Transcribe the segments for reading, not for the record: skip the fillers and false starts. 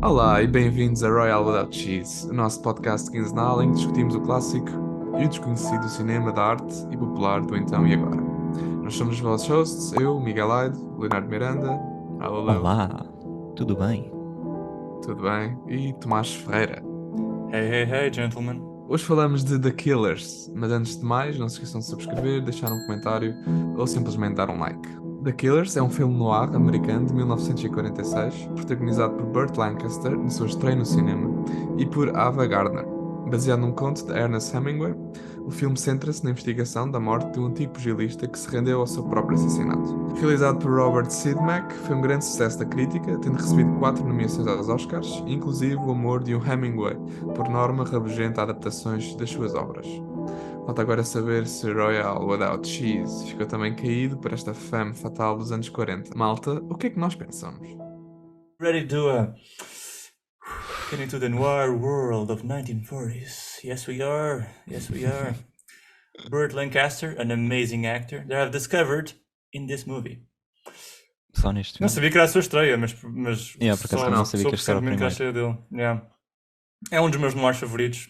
Olá e bem-vindos a Royal Without Cheese, o nosso podcast quinzenal em que discutimos o clássico e o desconhecido do cinema, da arte e popular do então e agora. Nós somos os vossos hosts, eu, Miguel Aide, Leonardo Miranda, alô Leo, Olá, tudo bem? tudo bem? E Tomás Ferreira. Hey, gentlemen. Hoje falamos de The Killers, mas antes de mais, não se esqueçam de subscrever, deixar um comentário ou simplesmente dar um like. The Killers é um filme noir americano de 1946, protagonizado por Burt Lancaster na sua estreia no cinema e por Ava Gardner. Baseado num conto de Ernest Hemingway, o filme centra-se na investigação da morte de um antigo pugilista que se rendeu ao seu próprio assassinato. Realizado por Robert Siodmak, foi um grande sucesso da crítica, tendo recebido 4 nomeações aos Oscars, inclusive o amor de um Hemingway, por norma rabugenta adaptações das suas obras. Falta agora saber se Royal Without Cheese ficou também caído por esta femme fatal dos anos 40. Malta, o que é que nós pensamos? Ready to get into the noir world of 1940s. Yes, we are. Yes, we are. Burt Lancaster, an amazing actor that I've discovered in this movie. Só neste Não filme? sabia que era a sua estreia, mas Por acaso só, não sabia só que este era o recentemente que primeiro. achei dele. Yeah. É um dos meus noirs favoritos,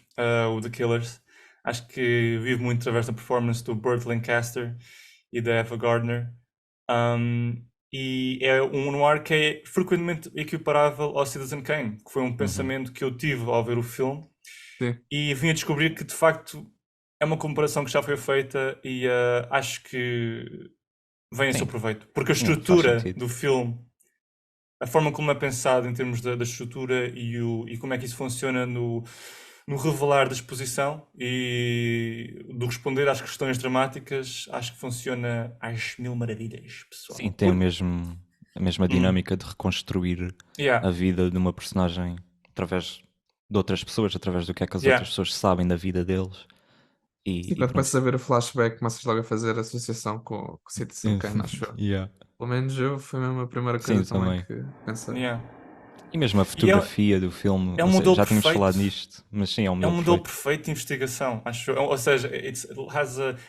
o The Killers. Acho que vive muito através da performance do Burt Lancaster e da Ava Gardner. E é um noir que é frequentemente equiparável ao Citizen Kane, que foi um pensamento que eu tive ao ver o filme. Sim. E vim a descobrir que de facto é uma comparação que já foi feita e acho que vem a Sim. seu proveito. Porque a Faz estrutura sentido. do filme, a forma como é pensado em termos da estrutura e como é que isso funciona no revelar da exposição e do responder às questões dramáticas, acho que funciona às mil maravilhas, pessoal. Sim, tem a mesma dinâmica de reconstruir Yeah. a vida de uma personagem através de outras pessoas, através do que é que as Yeah. outras pessoas sabem da vida deles. E E quando pronto. começas a ver o flashback, começas logo a fazer associação com o Citizen Kane, acho eu. Yeah. Pelo menos eu, foi mesmo a primeira Sim, coisa também também. que pensei. Yeah. E mesmo a fotografia do filme, é um ou seja, modelo já tínhamos perfeito. falado nisto, mas sim, é um É um modelo modelo perfeito. perfeito de investigação, acho eu. Ou seja,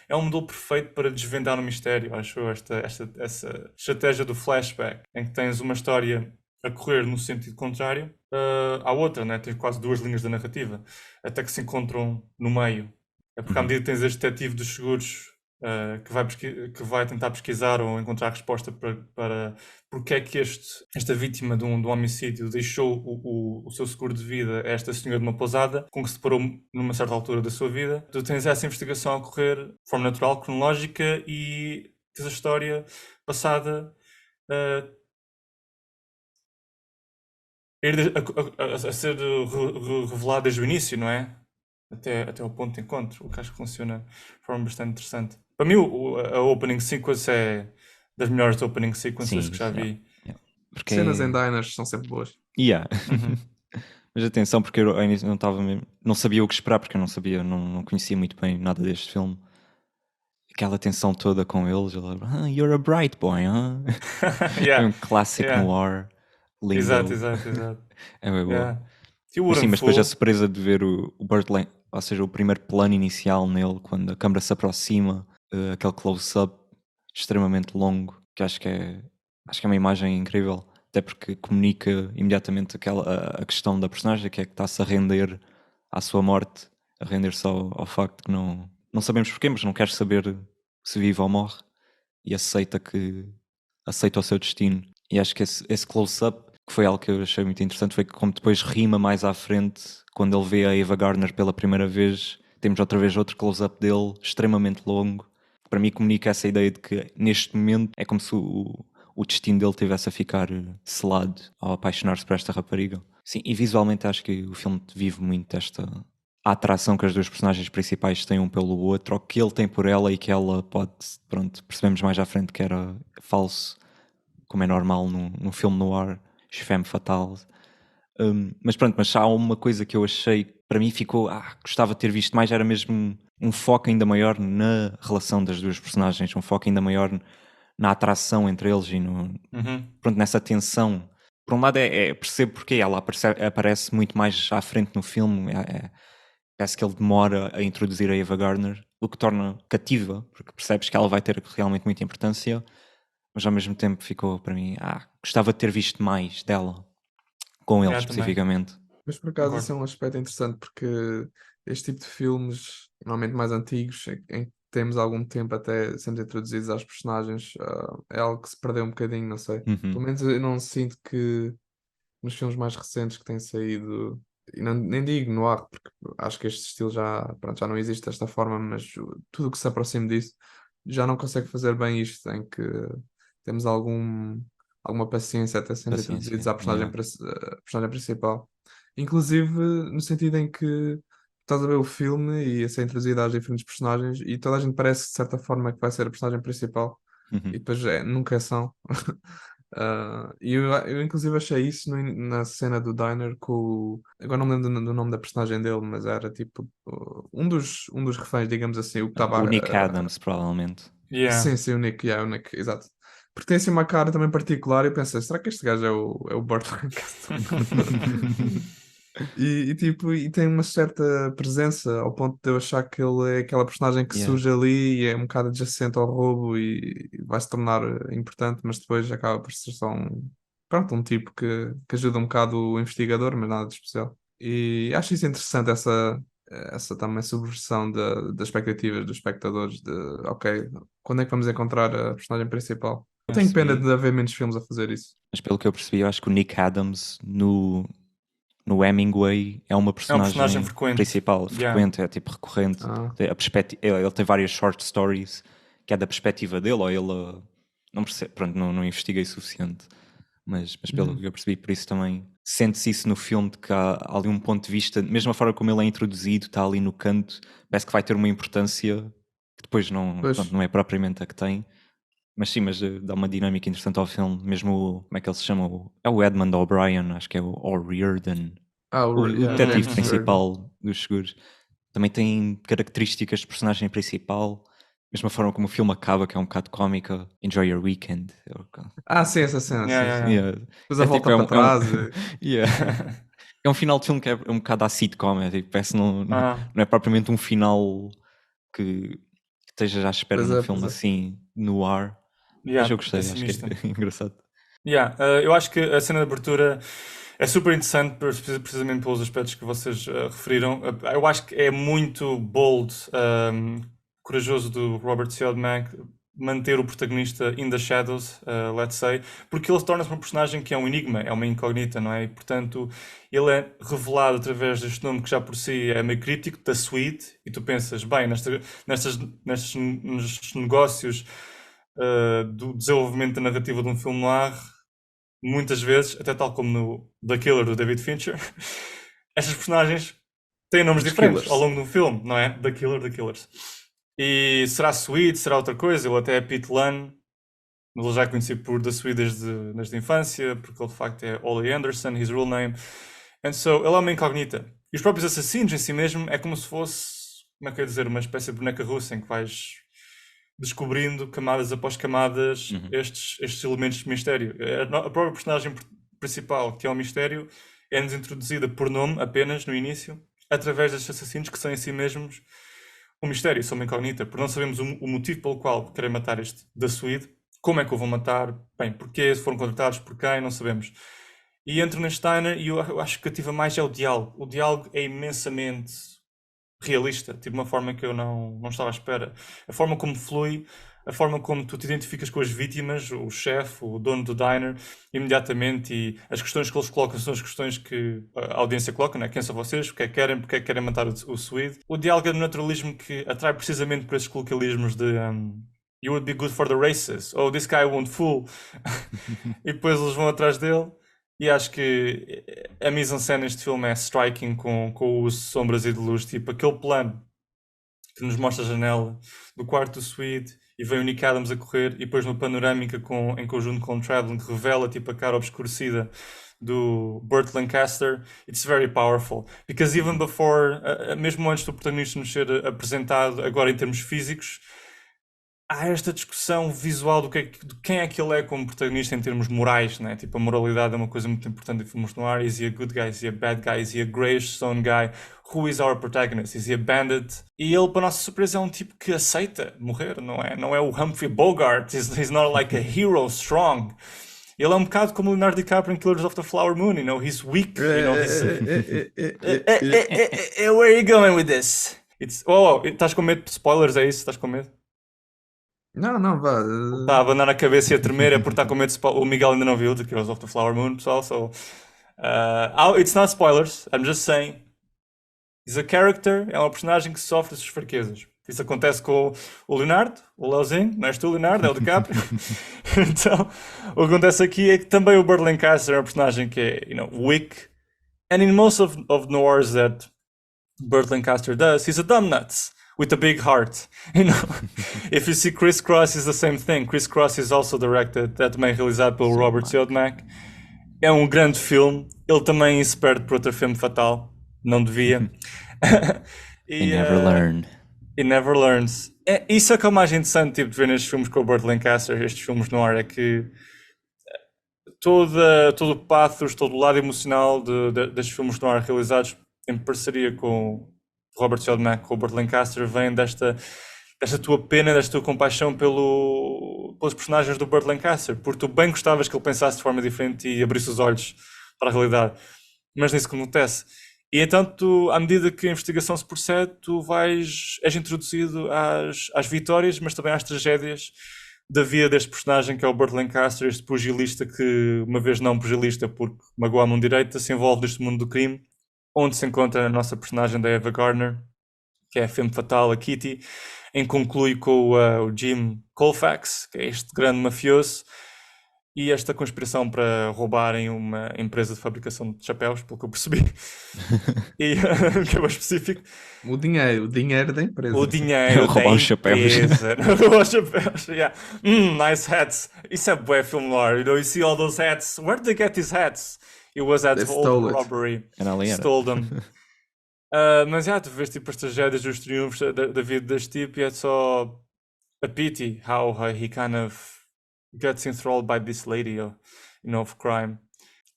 é um modelo perfeito para desvendar um mistério, acho eu, essa estratégia do flashback, em que tens uma história a correr no sentido contrário à outra, né? Tens quase duas linhas da narrativa, até que se encontram no meio. É porque à medida que tens este detetive dos seguros que vai tentar pesquisar ou encontrar a resposta para porque é que esta vítima de um homicídio deixou o seu seguro de vida a esta senhora de uma pousada, com que se deparou numa certa altura da sua vida. Tu tens essa investigação a ocorrer de forma natural, cronológica, e tens a história passada a ser revelada desde o início, não é? Até o ponto de encontro, o que acho que funciona de forma bastante interessante. Para mim, a opening sequence é das melhores opening sequences Sim, que já isso, vi. yeah. Porque Cenas em diners são sempre boas. Yeah. Uhum. Mas atenção, porque eu ao início não sabia o que esperar, porque eu não conhecia muito bem nada deste filme. Aquela tensão toda com eles, you're a bright boy, huh? Yeah, É um clássico yeah. noir, lindo. Exato. É bem boa. Yeah. You Mas sim, wouldn't mas depois a fool. surpresa de ver o Burt Lancaster, ou seja, o primeiro plano inicial nele, quando a câmera se aproxima, aquele close-up extremamente longo, que acho que é uma imagem incrível, até porque comunica imediatamente a questão da personagem, que é que está-se a render à sua morte, a render-se ao facto que não sabemos porquê, mas não quer saber se vive ou morre, e aceita o seu destino. E acho que esse close-up, que foi algo que eu achei muito interessante, foi que como depois rima mais à frente, quando ele vê a Ava Gardner pela primeira vez, temos outra vez outro close-up dele, extremamente longo. Para mim comunica essa ideia de que neste momento é como se o destino dele tivesse a ficar selado ao apaixonar-se por esta rapariga. Sim, e visualmente acho que o filme vive muito a atração que as duas personagens principais têm um pelo outro, ou que ele tem por ela e que ela pode, pronto, percebemos mais à frente que era falso, como é normal num filme noir, femme fatale. Mas pronto, mas há uma coisa que eu achei, para mim ficou, gostava de ter visto mais, era mesmo um foco ainda maior na relação das duas personagens, um foco ainda maior na atração entre eles e pronto, nessa tensão. Por um lado percebo porque ela aparece muito mais à frente no filme, parece que ele demora a introduzir a Ava Gardner, o que torna cativa, porque percebes que ela vai ter realmente muita importância, mas ao mesmo tempo ficou para mim, gostava de ter visto mais dela. com ele também. especificamente. Mas por acaso isso é Concordo. um aspecto interessante porque este tipo de filmes, normalmente mais antigos, em que temos algum tempo até sermos introduzidos aos personagens, é algo que se perdeu um bocadinho, não sei. Uhum. Pelo menos eu não sinto que nos filmes mais recentes que têm saído, e nem digo noir, porque acho que este estilo pronto, já não existe desta forma, mas tudo o que se aproxime disso já não consegue fazer bem isto, em que temos alguma paciência até sermos introduzidos Paciência. à personagem, Yeah. personagem principal. Inclusive no sentido em que estás a ver o filme e a ser introduzido às diferentes personagens e toda a gente parece de certa forma que vai ser a personagem principal e Uhum. depois nunca são. E eu inclusive achei isso na cena do diner com agora não me lembro do nome da personagem dele, mas era tipo um dos reféns, digamos assim, o que estava O Nick Adams, provavelmente. Yeah. sim, o Nick, o Nick, exato. Porque tem assim uma cara também particular e eu pensei, será que este gajo é o Burt Lancaster? E tem uma certa presença ao ponto de eu achar que ele é aquela personagem que Yeah. surge ali e é um bocado adjacente ao roubo e vai se tornar importante, mas depois acaba por ser só pronto, um tipo que ajuda um bocado o investigador, mas nada de especial. E acho isso interessante, essa também subversão das expectativas dos espectadores de, ok, quando é que vamos encontrar a personagem principal? Eu tenho pena Percebi. de haver menos filmes a fazer isso. Mas pelo que eu percebi, eu acho que o Nick Adams no Hemingway é uma É um personagem personagem frequente. principal, Yeah. frequente, é tipo recorrente. Ah, Ele tem várias short stories que é da perspectiva dele, ou ele não percebe, pronto, não investiguei o suficiente. Mas pelo uhum. que eu percebi, por isso também sente-se isso no filme, de que há ali um ponto de vista, mesmo a forma como ele é introduzido, está ali no canto, parece que vai ter uma importância que depois Pois. pronto, não é propriamente a que tem. Mas sim, dá uma dinâmica interessante ao filme. Mesmo como é que ele se chama? É o Edmund O'Brien, acho que é o O'Riordan, o Yeah, detetive James Uhum. Stewart. principal dos seguros. Também tem características de personagem principal. Mesma forma como o filme acaba, que é um bocado cómica. Enjoy your weekend. Sim, essa cena, Yeah, sim, yeah, sim. yeah. Yeah. Depois a volta para trás. Yeah. É um final de filme que é um bocado à sitcom. Tipo, parece Ah, não é propriamente um final que estejas à espera Pois num é, filme pois é. assim, no ar. Mas yeah, eu gostei, acho que pessimista. é engraçado. Yeah, eu acho que a cena de abertura é super interessante precisamente pelos aspectos que vocês referiram. Eu acho que é muito bold, corajoso do Robert Siodmak manter o protagonista in the shadows, let's say, porque ele torna-se um personagem que é um enigma, é uma incógnita, não é? E, portanto, ele é revelado através deste nome que já por si é meio críptico, da Swede, e tu pensas, bem, nestes negócios do desenvolvimento da narrativa de um filme noir, muitas vezes, até tal como no The Killer do David Fincher, estas personagens têm nomes Os diferentes Killers. ao longo do filme, não é? The Killer, The Killers. E será Swede, será outra coisa, ele até é Pete Lunn, mas ele já é conhecido por The Swede desde a infância, porque ele de facto é Ollie Anderson, his real name. And so, ele é uma incógnita. E os próprios assassinos em si mesmo é como se fosse, como é que eu ia dizer, uma espécie de boneca russa em que vais descobrindo camadas após camadas estes elementos de mistério. A própria personagem principal, que é o mistério, é-nos introduzida por nome apenas no início, através destes assassinos que são em si mesmos um mistério, são uma incógnita, porque não sabemos o motivo pelo qual querem matar este da Swede, como é que o vão matar, bem, porquê, se foram contratados por quem, não sabemos. E entro neste diner e eu acho que cativa mais é o diálogo. O diálogo é imensamente realista, tipo uma forma que eu não estava à espera. A forma como flui, a forma como tu te identificas com as vítimas, o chefe, o dono do diner, imediatamente, e as questões que eles colocam são as questões que a audiência coloca, né? Quem são vocês, o que é que querem, porque é que querem matar o Swede. O diálogo é do naturalismo que atrai precisamente por esses colocalismos de you would be good for the races, oh, this guy won't fool. E depois eles vão atrás dele. E acho que a mise-en-scène neste filme é striking com o uso de sombras e de luz. Tipo, aquele plano que nos mostra a janela do quarto do Swede e vem o Nick Adams a correr e depois no panorâmica em conjunto com o Traveling que revela tipo a cara obscurecida do Burt Lancaster. It's very powerful. Because even before, mesmo antes do protagonista nos ser apresentado, agora em termos físicos, há esta discussão visual de quem é que ele é como protagonista em termos morais, né? Tipo, a moralidade é uma coisa muito importante em filmes noir. Is he a good guy? Is he a bad guy? Is he a grayish stone guy? Who is our protagonist? Is he a bandit? E ele, para a nossa surpresa, é um tipo que aceita morrer, não é? Não é o Humphrey Bogart. He's not like a hero strong. Ele é um bocado como o Leonardo DiCaprio em Killers of the Flower Moon, you know, he's weak, you know, he's... Where are you going with this? Estás com medo de spoilers, é isso? Estás com medo? Não, vá. Está a abanar a cabeça e a tremer é porque está com medo de spoilers. O Miguel ainda não viu The Killers of the Flower Moon, pessoal, so... it's not spoilers, I'm just saying. He's a character, é uma personagem que sofre as suas fraquezas. Isso acontece com o Leonardo, o Leozinho, não és tu, Leonardo, é o DiCaprio. Então, o que acontece aqui é que também o Burt Lancaster é um personagem que é, you know, weak. And in most of noirs that Burt Lancaster does, he's a dumb nuts with a big heart. You know, if you see Criss Cross, is the same thing. Criss Cross is also directed, também realizado pelo Robert Siodmak. É um grande filme. Ele também se perde por outro filme fatal. Não devia. He never learned. He never learns. Isso é que é o mais interessante tipo, de ver nestes filmes com o Burt Lancaster, estes filmes no ar, é que todo o pathos, todo o lado emocional destes filmes no ar realizados em parceria com o Robert Siodmak, com o Burt Lancaster, vem desta tua pena, desta tua compaixão pelos personagens do Burt Lancaster, porque tu bem gostavas que ele pensasse de forma diferente e abrisse os olhos para a realidade, mas nem isso que acontece. E então, à medida que a investigação se procede, és introduzido às vitórias, mas também às tragédias da vida deste personagem que é o Burt Lancaster, este pugilista que, uma vez não pugilista porque magoou a mão direita, se envolve neste mundo do crime, onde se encontra a nossa personagem da Ava Gardner, que é a femme fatal, a Kitty, em que conclui com o Jim Colfax, que é este grande mafioso, e esta conspiração para roubarem uma empresa de fabricação de chapéus, pelo que eu percebi, e que é mais específico. O dinheiro da empresa. O dinheiro da roubar os chapéus. Roubar os chapéus, yeah. Nice hats. Isso é bué film noir, you know, you see all those hats. Where did they get these hats? It was at old robbery. Stole them. Mas tu vês tipo as tragédias dos triunfos da vida deste tipo e é só a pity how he kind of gets enthralled by this lady, you know, of crime.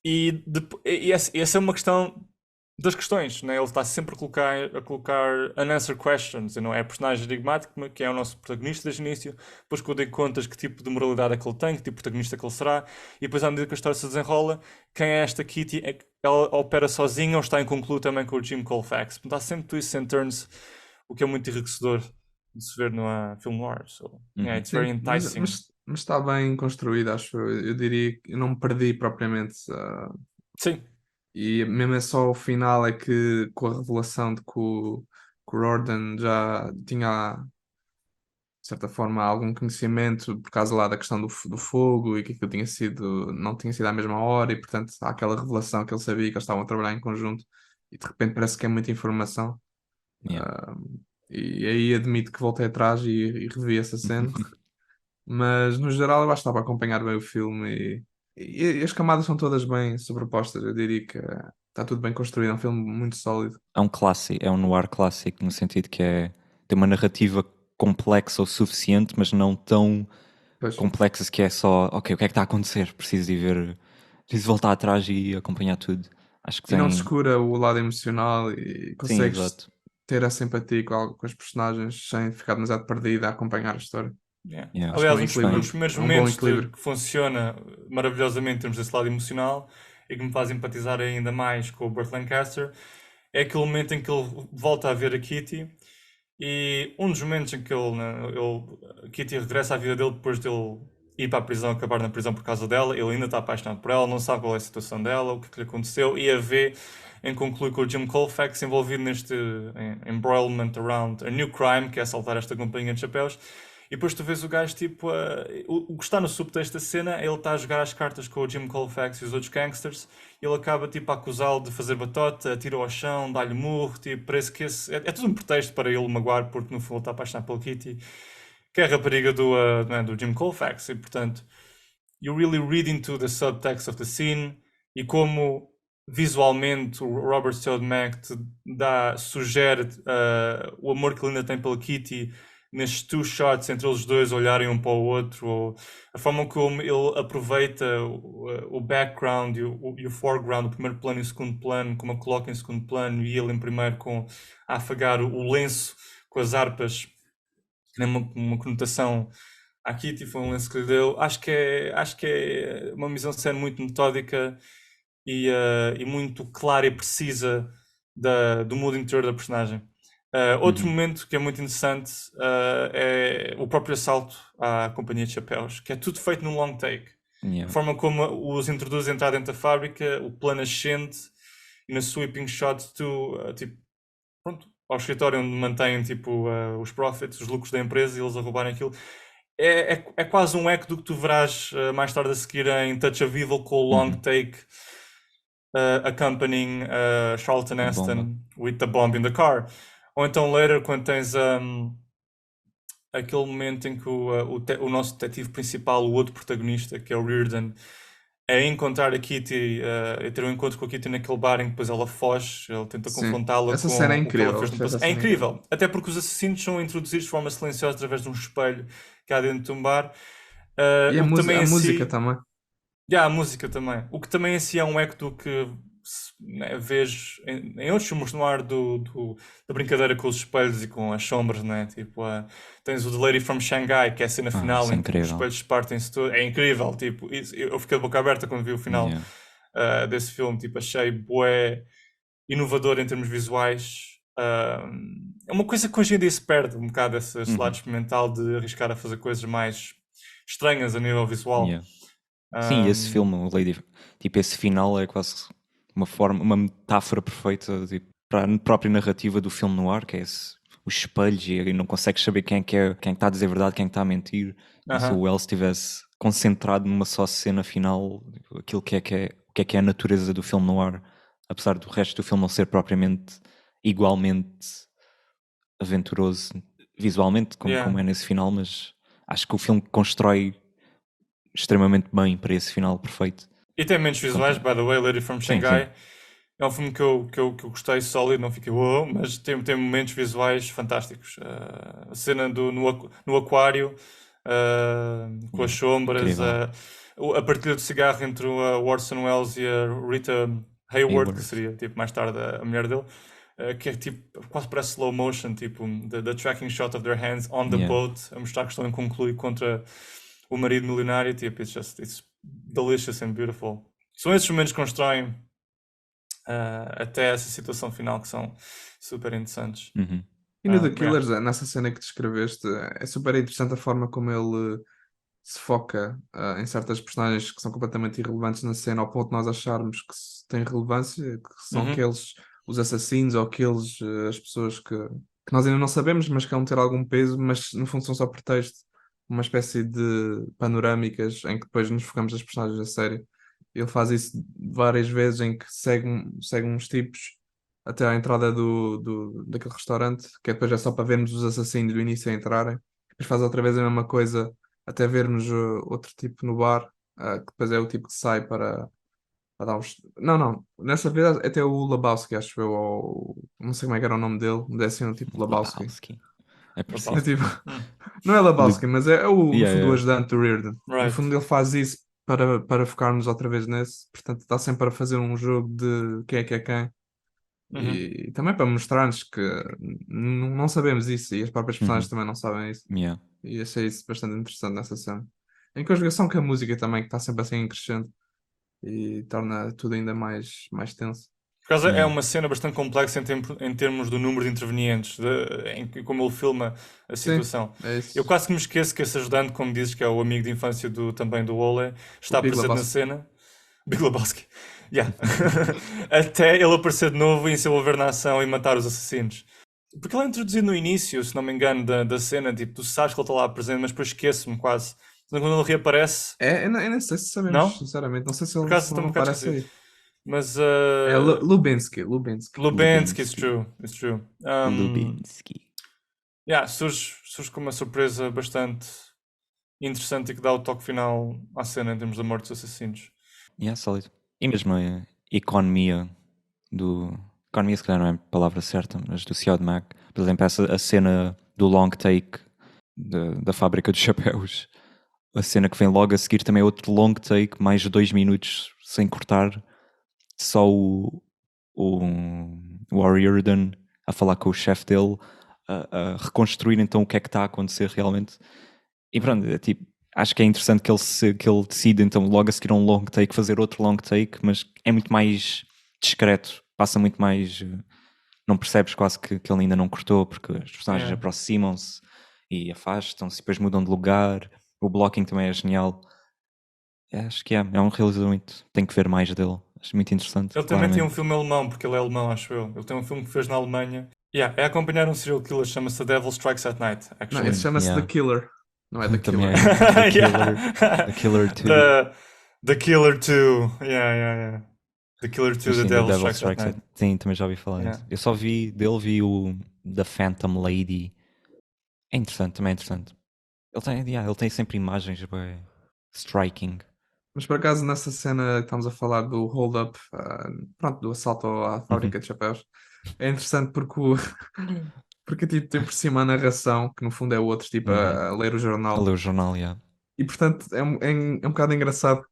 E essa é uma questão das questões, né? Ele está sempre a colocar unanswered questions, you know? É a personagem enigmática que é o nosso protagonista desde o início, depois quando dei contas que tipo de moralidade é que ele tem, que tipo de protagonista que ele será, e depois à medida que a história se desenrola, quem é esta Kitty? Ela opera sozinha ou está em concluo também com o Jim Colfax? Portanto, há sempre twists and turns, o que é muito enriquecedor de se ver no film noir. So, yeah, it's very enticing. Mas está bem construído, acho eu. Diria que eu não me perdi propriamente. Sim. E mesmo é só o final é que, com a revelação de que o Riordan já tinha, de certa forma, algum conhecimento por causa lá da questão do fogo e que aquilo não tinha sido à mesma hora e, portanto, há aquela revelação que ele sabia que eles estavam a trabalhar em conjunto e, de repente, parece que é muita informação. Yeah. E aí admito que voltei atrás e revi essa cena. Mas, no geral, eu acho que estava a acompanhar bem o filme e as camadas são todas bem sobrepostas. Eu diria que está tudo bem construído. É um filme muito sólido. É um clássico, é um noir clássico, no sentido que tem uma narrativa complexa o suficiente, mas não tão complexa que é só, ok, o que é que está a acontecer? Preciso voltar atrás e acompanhar tudo. Acho que não descura o lado emocional e consegues ter a simpatia com as personagens sem ficar demasiado perdido a acompanhar a história. Yeah. Aliás, um dos primeiros momentos que funciona maravilhosamente em termos desse lado emocional e que me faz empatizar ainda mais com o Burt Lancaster é aquele momento em que ele volta a ver a Kitty e um dos momentos em que a Kitty regressa à vida dele depois de ele ir para a prisão, acabar na prisão por causa dela, ele ainda está apaixonado por ela, não sabe qual é a situação dela, o que lhe aconteceu, e a vê em concluir com o Jim Colfax envolvido neste embroilment around a new crime, que é assaltar esta companhia de chapéus. E depois tu vês o gajo, tipo, o que está no subtexto da cena é ele está a jogar as cartas com o Jim Colfax e os outros gangsters e ele acaba, tipo, a acusá-lo de fazer batota, atira-o ao chão, dá-lhe murro, tipo, parece que é tudo um pretexto para ele magoar porque no fundo ele está apaixonado pela Kitty, que é a rapariga do Jim Colfax e, portanto, you really read into the subtext of the scene e como visualmente o Robert Siodmak te sugere o amor que ele ainda tem pela Kitty nestes two shots entre eles dois olharem um para o outro, ou a forma como ele aproveita o background e o foreground, o primeiro plano e o segundo plano, como a coloca em segundo plano e ele em primeiro a afagar o lenço com as harpas, que tem uma conotação à Kitty, foi um lance que lhe deu. Acho que é uma missão de cena muito metódica e muito clara e precisa do mood interior da personagem. Outro Uhum. momento que é muito interessante é o próprio assalto à Companhia de Chapéus, que é tudo feito num long take. A Yeah. forma como os introduz a entrar dentro da fábrica, o plano ascende e na sweeping shot tipo, pronto, ao escritório onde mantêm tipo, os profits, os lucros da empresa e eles a roubarem aquilo. É quase um eco do que tu verás mais tarde a seguir em Touch of Evil com o long Uhum. take accompanying Charlton A bomba. Heston with the bomb in the car. Ou então later quando tens aquele momento em que o nosso detetive principal, o outro protagonista, que é o Reardon, é encontrar a Kitty, é ter um encontro com a Kitty naquele bar em que depois ela foge, ele tenta Sim. confrontá-la Essa com cena é o que ela incrível. fez no Achei essa passado. É cena incrível. incrível, até porque os assassinos são introduzidos de forma silenciosa através de um espelho que há dentro de um bar. E O que também a em música si. também. E há a música também. O que também em si é um eco do que né, vês em outros filmes no ar da brincadeira com os espelhos e com as sombras, né? Tipo, tens o The Lady from Shanghai, que é a cena final Isso é em que os incrível. espelhos partem-se todo. É incrível, tipo, eu fiquei de boca aberta quando vi o final Yeah. desse filme. Tipo, achei bué inovador em termos visuais. É uma coisa que hoje em dia se perde um bocado, esse lado Uhum. experimental de arriscar a fazer coisas mais estranhas a nível visual. Yeah. Sim, esse Um, filme, o Lady, tipo, esse final é quase uma forma, uma metáfora perfeita tipo, para a própria narrativa do filme noir, que é esse, os espelhos e não consegues saber quem é que está a dizer a verdade, quem é que está a mentir. E se o Aham. Wells estivesse concentrado numa só cena final, tipo, aquilo que é a natureza do filme noir, apesar do resto do filme não ser propriamente igualmente aventuroso visualmente Yeah. como é nesse final, mas acho que o filme constrói extremamente bem para esse final perfeito. E tem momentos visuais, Conta- by the way, Lady from Sim, sim. Shanghai. É um filme que eu gostei sólido, não fiquei wow, mas tem momentos visuais fantásticos. A cena no aquário, com as Yeah. sombras, Incrível. a partilha de cigarro entre o Orson Welles e a Rita Hayward, que Hayward. seria tipo, mais tarde a mulher dele, que é tipo, quase parece slow motion, tipo, the tracking shot of their hands on the Yeah. boat, a mostrar que estão em concluir contra o marido milionário, tipo, it's delicious and beautiful. São esses momentos que constroem até essa situação final que são super interessantes. Uhum. E no The Yeah. Killers, nessa cena que descreveste, é super interessante a forma como ele se foca em certas personagens que são completamente irrelevantes na cena, ao ponto de nós acharmos que têm relevância, que são Uhum. aqueles, os assassinos ou aqueles, as pessoas que nós ainda não sabemos, mas que vão ter algum peso, mas no fundo são só pretexto, uma espécie de panorâmicas em que depois nos focamos nas personagens da série. Ele faz isso várias vezes em que segue uns tipos até à entrada daquele restaurante, que depois é só para vermos os assassinos do início a entrarem. Depois faz outra vez a mesma coisa até vermos outro tipo no bar, que depois é o tipo que sai para dar uns. Não, não, nessa vez até o Lebowski, acho eu, ou não sei como é que era o nome dele, mas é assim um tipo Lebowski. Lebowski. É É parecido. tipo, Hum. não é Le... Lebowski, mas é no Yeah, fundo o yeah. ajudante do Reardon. No Right. fundo ele faz isso para focarmos outra vez nesse, portanto está sempre a fazer um jogo de quem é que é quem. Uhum. E também para mostrar-nos que não sabemos isso e as próprias personagens Uhum. também não sabem isso. Yeah. E achei isso bastante interessante nessa cena. Em conjugação com a música também, que está sempre assim em crescendo e torna tudo ainda mais tenso. Por causa é Yeah. uma cena bastante complexa em termos do número de intervenientes, como ele filma a Sim, situação. é Eu isso. quase que me esqueço que esse ajudante, como dizes, que é o amigo de infância também do Ole, O está Big presente na Lebowski. cena. Big Lebowski. Yeah. Até ele aparecer de novo e se envolver na ação e matar os assassinos. Porque ele é introduzido no início, se não me engano, da cena, tipo, tu sabes que ele está lá presente, mas depois esqueço-me quase. Então, quando ele reaparece, Eu nem sei se sabemos, não? sinceramente. Não sei Por se acaso ele estou um não bocado aparece esquecido. aí. Mas É Lubinsky. Lubensky, it's Lubinsky. true, it's true. Lubinsky. Yeah, surge com uma surpresa bastante interessante e que dá o toque final à cena em termos da morte dos assassinos. Yeah, sólido. E mesmo a economia do. Economia, se calhar não é a palavra certa, mas do Ciad Mac. Por exemplo, a cena do long take da fábrica de chapéus. A cena que vem logo a seguir também é outro long take, mais de 2 minutos sem cortar. Só o, o O'Riordan a falar com o chefe dele, a reconstruir então o que é que está a acontecer realmente. E pronto, tipo, acho que é interessante que ele decide então logo a seguir a um long take fazer outro long take, mas é muito mais discreto, passa muito mais. Não percebes quase que ele ainda não cortou, porque os personagens Yeah. aproximam-se e afastam-se e depois mudam de lugar. O blocking também é genial. Acho que é um realizador muito. Tenho que ver mais dele. Acho muito interessante. Ele também tem um Claramente. filme alemão, porque ele é alemão, acho eu. Ele tem um filme que fez na Alemanha. Yeah, é acompanhar um serial killer, chama-se The Devil Strikes at Night, Não, actually. esse chama-se The Yeah. Killer, não é The Também Killer. é The Killer. Yeah. The Killer 2. The Killer 2. Yeah. The Killer 2, Mas The sim, The Devil Devil Strikes at Strikes at... Night. Sim, também já ouvi falar Yeah. disso. Eu só vi o The Phantom Lady. É interessante, também é interessante. Ele tem sempre imagens bem striking. Mas por acaso nessa cena que estamos a falar do hold-up, pronto, do assalto à fábrica de chapéus, é interessante porque porque tipo, tem por cima a narração, que no fundo é o outro tipo a ler o A jornal. ler o jornal, yeah. E portanto é um bocado engraçado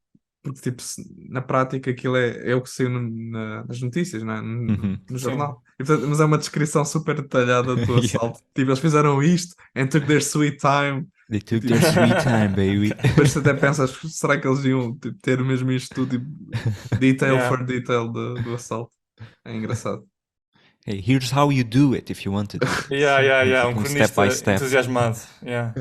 porque tipo, na prática aquilo é o que saiu nas notícias, não é? No Sim. jornal. E, portanto, mas é uma descrição super detalhada do Yeah. assalto. Tipo, eles fizeram isto and took their sweet time. They E, took tipo, their sweet time, baby. depois tu até pensas, será que eles iam tipo, ter mesmo isto tudo, tipo, detail Yeah. for detail do assalto? É engraçado. Hey, here's how you do it if you wanted to. Yeah. Um Tipo um step by cronista step. entusiasmado. Yeah.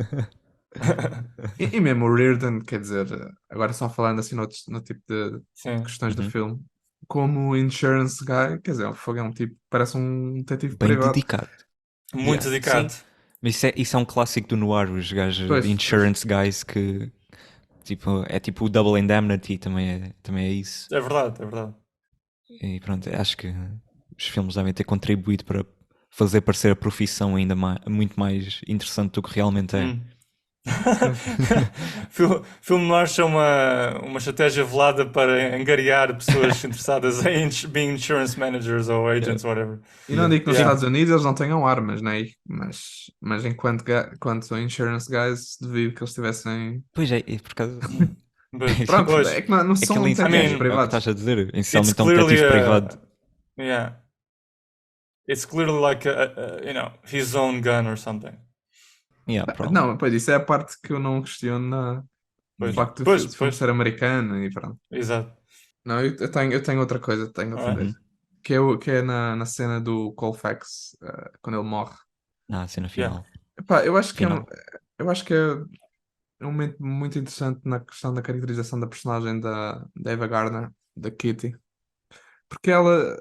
E mesmo o Reardon, quer dizer, agora só falando assim no tipo de Sim. questões do Uhum. filme, como o insurance guy, quer dizer, o Fogo é um tipo, parece um detetive Bem privado. dedicado. Muito Yeah. dedicado. Sim. Mas isso é um clássico do noir, os gajos Pois, insurance guys que tipo, é tipo o Double Indemnity, também é isso. É verdade. E pronto, acho que os filmes devem ter contribuído para fazer parecer a profissão ainda muito mais interessante do que realmente é. Filme noir é uma estratégia velada para angariar pessoas interessadas em being insurance managers ou agents, whatever. e não digo que nos Yeah. Estados Unidos eles não tenham armas, né? Mas enquanto insurance guys, devido que eles tivessem. Pois é, por causa. Pronto, Pois, é que não Aquele são I detetives mean, é o que privados. estás a dizer. it's Essencialmente é um clearly detetive privado. yeah, it's clearly like his own gun or something. Yeah, probably. Não, pois isso é a parte que eu não questiono no Pois, facto pois, do filme pois, ser americano e pronto. exato. Não, eu tenho outra coisa, Alright. que é na cena do Colfax, quando ele morre. A cena Yeah. final. Epá, Final. eu acho que é um momento muito interessante na questão da caracterização da personagem da Ava Gardner, da Kitty, porque ela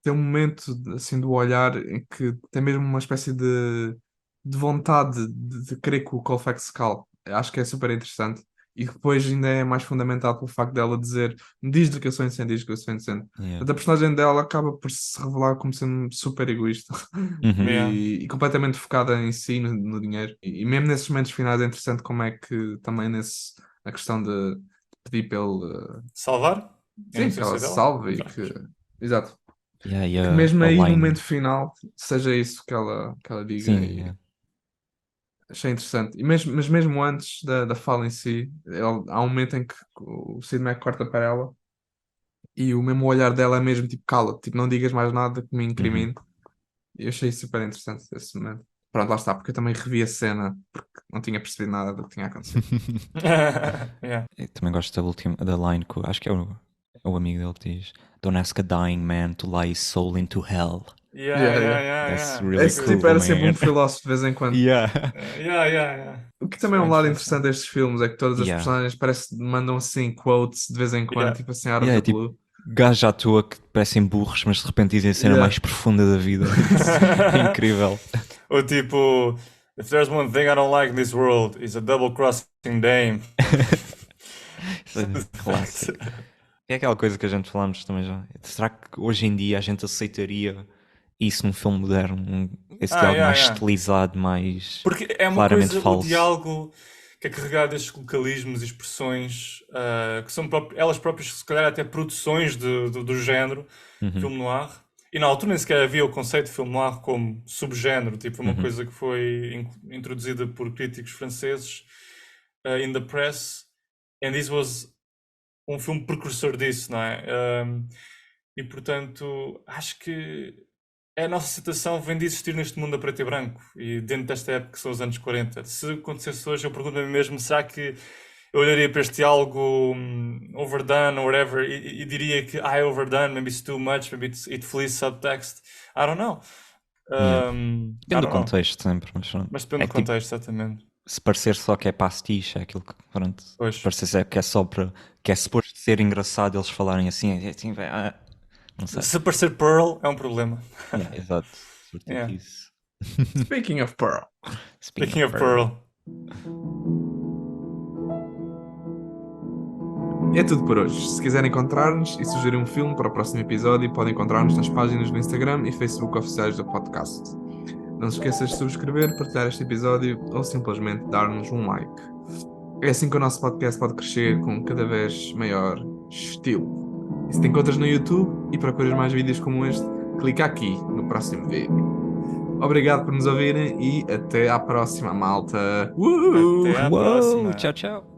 tem um momento assim do olhar em que tem mesmo uma espécie de vontade de querer que o Colfax se cale. Acho que é super interessante. E depois ainda é mais fundamental pelo facto dela dizer: diz do que eu sou inocente, diz que eu sou inocente. Yeah. Portanto, a personagem dela acaba por se revelar como sendo super egoísta Uhum. Yeah. e completamente focada em si, no dinheiro. E mesmo nesses momentos finais é interessante como é que também na questão de pedir pelo. Salvar a Sim, que ela inocência se dela. salve e que. Exato. Yeah, e Que mesmo a aí no line. momento final seja isso que ela diga. Sim, E yeah. achei interessante. Mas mesmo antes da fala em si, há um momento em que o Sid Mac corta para ela e o mesmo olhar dela é mesmo tipo, cala, tipo, não digas mais nada que me incrimine. E eu achei super interessante esse momento. Pronto, lá está, porque eu também revi a cena porque não tinha percebido nada do que tinha acontecido. Yeah. Eu também gosto da line que acho que é o amigo dele que diz: Don't ask a dying man to lie his soul into hell. That's really Esse cool, tipo era sempre man. um filósofo de vez em quando. Yeah. Yeah. O que It's também é very um lado interesting. interessante destes filmes, é que todas as Yeah. personagens parece que mandam assim quotes de vez em quando, Yeah. tipo assim, out of Yeah, the tipo, blue. gajos à toa que parecem burros, mas de repente dizem a cena Yeah. mais profunda da vida. É incrível. Ou tipo, if there's one thing I don't like in this world, it's a double-crossing dame. Isso é clássico. É aquela coisa que a gente falamos também já. Será que hoje em dia a gente aceitaria isso num filme moderno? Esse diálogo mais Yeah. estilizado, mais Porque é uma claramente coisa, o falso. diálogo que é carregado destes localismos e expressões que são elas próprias, se calhar, até produções do género filme noir. E na altura nem sequer havia o conceito de filme noir como subgénero, tipo, uma coisa que foi introduzida por críticos franceses in the press, and this was um filme precursor disso, não é? E portanto, acho que a nossa situação vem de existir neste mundo a preto e branco e dentro desta época que são os anos 40. Se acontecesse hoje, eu pergunto a mim mesmo, será que eu olharia para este algo overdone or whatever e diria que overdone, maybe it's too much, maybe it flees subtext. I don't know. Yeah. I Depende do don't know. contexto sempre, mas pronto. Mas depende É do que, tipo, contexto, exatamente. se parecer só que é pastiche, é aquilo que, pronto, Pois. se parecer que é só para, que é suposto ser engraçado eles falarem assim, não sei. Se parecer Pearl, é um problema. Yeah, exato. Yeah. Isso. Speaking of Pearl. Speaking of Pearl. É tudo por hoje. Se quiserem encontrar-nos e sugerir um filme para o próximo episódio, podem encontrar-nos nas páginas do Instagram e Facebook oficiais do podcast. Não se esqueças de subscrever, partilhar este episódio ou simplesmente dar-nos um like. É assim que o nosso podcast pode crescer com cada vez maior estilo. E se te encontras no YouTube e procuras mais vídeos como este, clica aqui no próximo vídeo. Obrigado por nos ouvirem e até à próxima, malta. Até à Uou, próxima. tchau, tchau.